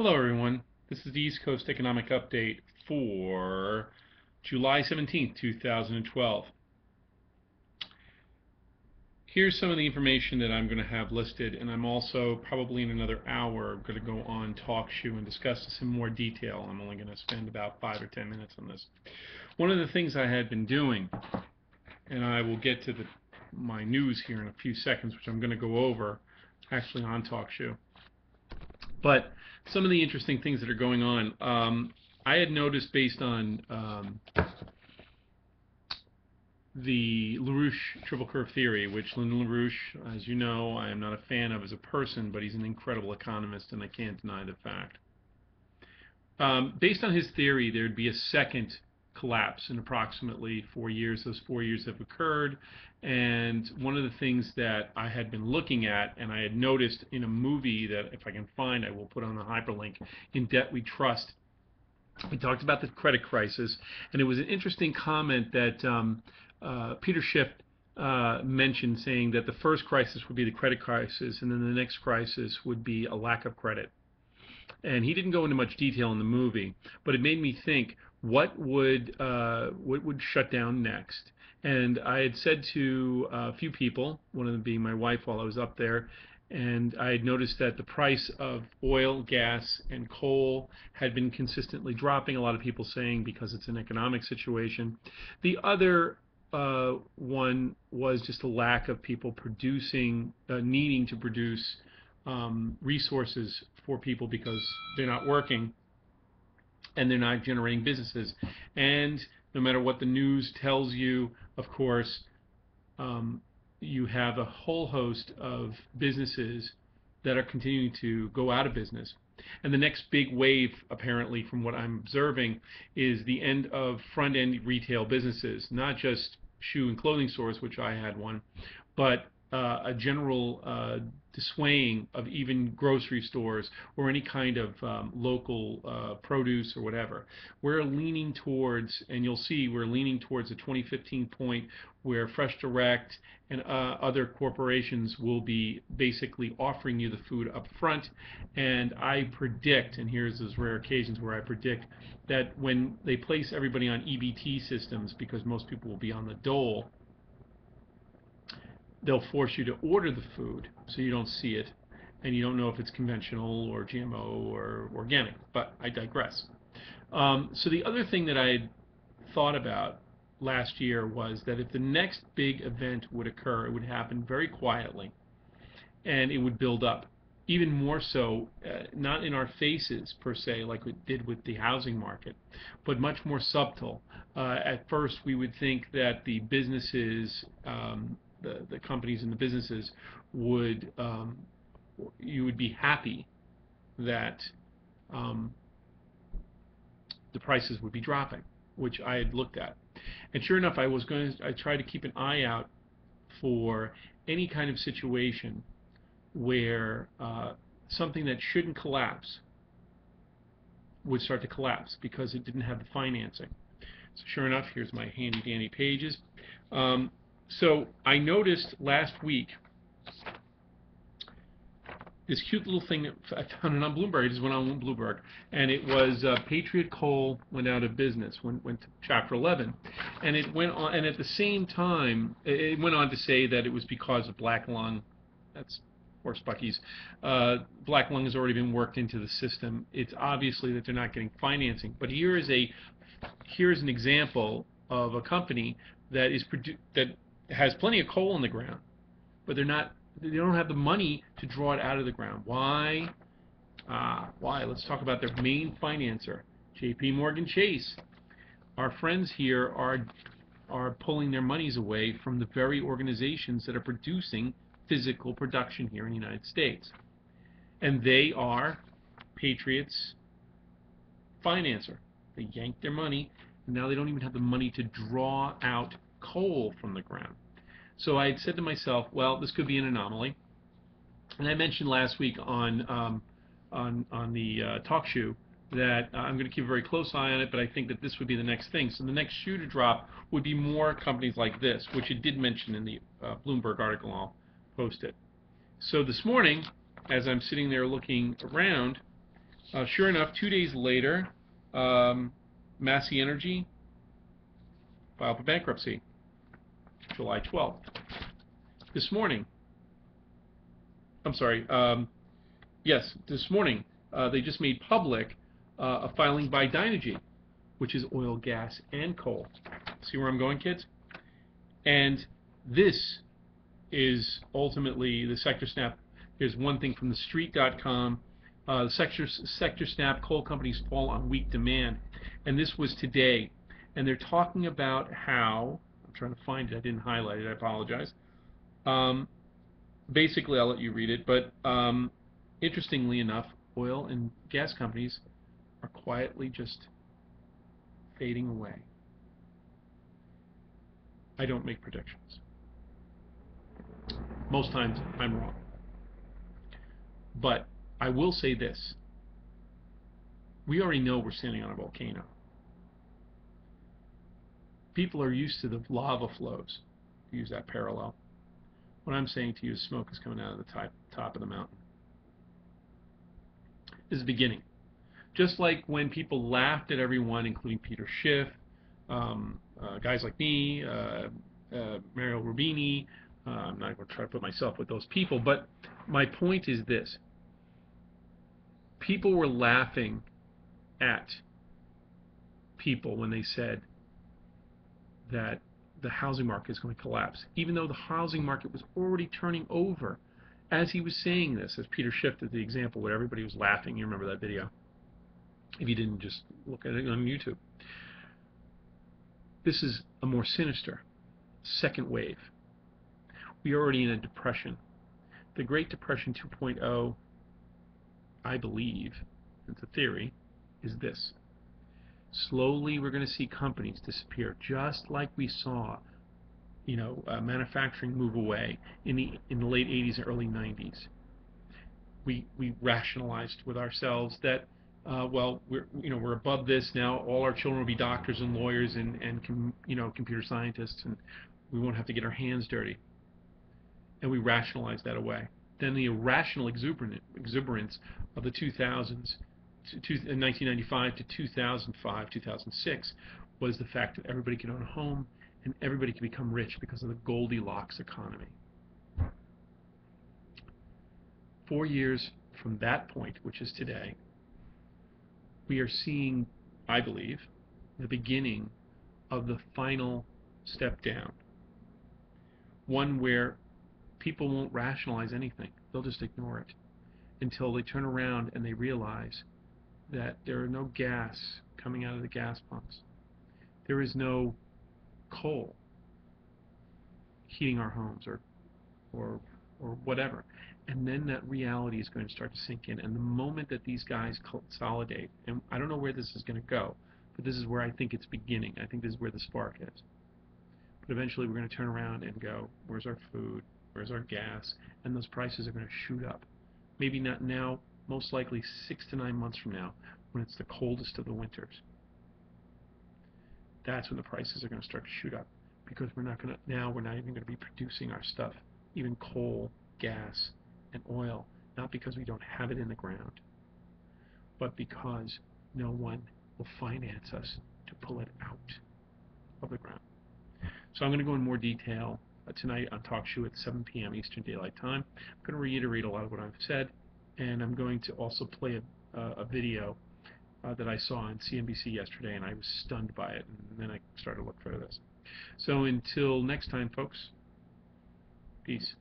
Hello, everyone. This is the East Coast Economic Update for July 17th, 2012. Here's some of the information that I'm going to have listed, and I'm also probably in another hour going to go on Talkshoe and discuss this in more detail. I'm only going to spend about 5 or 10 minutes on this. One of the things I had been doing, and I will get to my news here in a few seconds, which I'm going to go over actually on Talkshoe. But some of the interesting things that are going on, I had noticed based on the LaRouche triple curve theory, which Lyndon LaRouche, as you know, I am not a fan of as a person, but he's an incredible economist, and I can't deny the fact. Based on his theory, there'd be a second collapse in approximately 4 years. Those 4 years have occurred, and one of the things that I had been looking at, and I had noticed in a movie that if I can find, I will put on the hyperlink, In Debt We Trust, we talked about the credit crisis, and it was an interesting comment that Peter Schiff mentioned, saying that the first crisis would be the credit crisis, and then the next crisis would be a lack of credit. And he didn't go into much detail in the movie, but it made me think, what would shut down next? And I had said to a few people, one of them being my wife, while I was up there, and I had noticed that the price of oil, gas, and coal had been consistently dropping. A lot of people saying because it's an economic situation. The other one was just a lack of people producing, needing to produce resources for people because they're not working and they're not generating businesses. And no matter what the news tells you, of course, you have a whole host of businesses that are continuing to go out of business. And the next big wave, apparently, from what I'm observing, is the end of front-end retail businesses, not just shoe and clothing stores, which I had one, but a general dissuading of even grocery stores or any kind of local produce or whatever. We're leaning towards, and you'll see, we're leaning towards a 2015 point where Fresh Direct and other corporations will be basically offering you the food up front. And I predict, and here's those rare occasions where I predict, that when they place everybody on EBT systems, because most people will be on the dole, they'll force you to order the food so you don't see it and you don't know if it's conventional or GMO or organic, but I digress. So the other thing that I had thought about last year was that if the next big event would occur, it would happen very quietly and it would build up. Even more so, not in our faces per se, like it did with the housing market, but much more subtle. At first, we would think that the businesses, the companies and the businesses would, you would be happy that the prices would be dropping, which I had looked at. And sure enough, I tried to keep an eye out for any kind of situation where something that shouldn't collapse would start to collapse because it didn't have the financing. So sure enough, here's my handy dandy pages. So I noticed last week this cute little thing that I found it on Bloomberg. It just went on Bloomberg, and it was Patriot Coal went out of business, went to Chapter 11, and it went on. And at the same time, it went on to say that it was because of black lung. That's horse buckies. Black lung has already been worked into the system. It's obviously that they're not getting financing. But here's an example of a company that has plenty of coal in the ground, but they don't have the money to draw it out of the ground. Why? Why? Let's talk about their main financer, J.P. Morgan Chase. Our friends here are pulling their monies away from the very organizations that are producing physical production here in the United States. And they are Patriot's financer. They yanked their money, and now they don't even have the money to draw out coal from the ground. So I had said to myself, well, this could be an anomaly. And I mentioned last week on the Talkshoe that I'm going to keep a very close eye on it, but I think that this would be the next thing. So the next shoe to drop would be more companies like this, which it did mention in the Bloomberg article. I'll post it. So this morning, as I'm sitting there looking around, Sure enough, 2 days later, Massey Energy filed for bankruptcy, July 12th. This morning, I'm sorry, yes, this morning, they just made public a filing by Dynegy, which is oil, gas, and coal. See where I'm going, kids? And this is ultimately the sector snap. Here's one thing from thestreet.com. The sector snap, coal companies fall on weak demand. And this was today. And they're talking about how, I'm trying to find it, I didn't highlight it, I apologize. Basically, I'll let you read it, but interestingly enough, oil and gas companies are quietly just fading away. I don't make predictions. Most times I'm wrong. But I will say this. We already know we're standing on a volcano. People are used to the lava flows, to use that parallel. What I'm saying to you is smoke is coming out of the top of the mountain. This is the beginning. Just like when people laughed at everyone, including Peter Schiff, guys like me, Mario Rubini. I'm not going to try to put myself with those people, but my point is this. People were laughing at people when they said that the housing market is going to collapse, even though the housing market was already turning over as he was saying this, as Peter Schiff did the example where everybody was laughing. You remember that video, if you didn't, just look at it on YouTube. This is a more sinister second wave. We are already in a depression. The Great Depression 2.0, I believe, it's a theory, is this. Slowly we're going to see companies disappear, just like we saw, manufacturing move away in the late 80s and early 90s. We rationalized with ourselves that we're above this now. All our children will be doctors and lawyers and computer scientists, and we won't have to get our hands dirty. And we rationalized that away. Then the irrational exuberance of the 2000s, 1995 to 2005, 2006, was the fact that everybody could own a home and everybody could become rich because of the Goldilocks economy. 4 years from that point, which is today, we are seeing, I believe, the beginning of the final step down. One where people won't rationalize anything. They'll just ignore it until they turn around and they realize that there are no gas coming out of the gas pumps. There is no coal heating our homes or whatever. And then that reality is going to start to sink in. And the moment that these guys consolidate, and I don't know where this is going to go, but this is where I think it's beginning. I think this is where the spark is. But eventually we're going to turn around and go, where's our food? Where's our gas? And those prices are going to shoot up. Maybe not now, most likely 6 to 9 months from now, when it's the coldest of the winters. That's when the prices are going to start to shoot up, because we're not even going to be producing our stuff, even coal, gas, and oil, not because we don't have it in the ground, but because no one will finance us to pull it out of the ground. So I'm going to go in more detail tonight on Talkshoe at 7 p.m. Eastern Daylight Time. I'm going to reiterate a lot of what I've said, and I'm going to also play a video that I saw on CNBC yesterday, and I was stunned by it, and then I started to look for this. So until next time, folks, peace.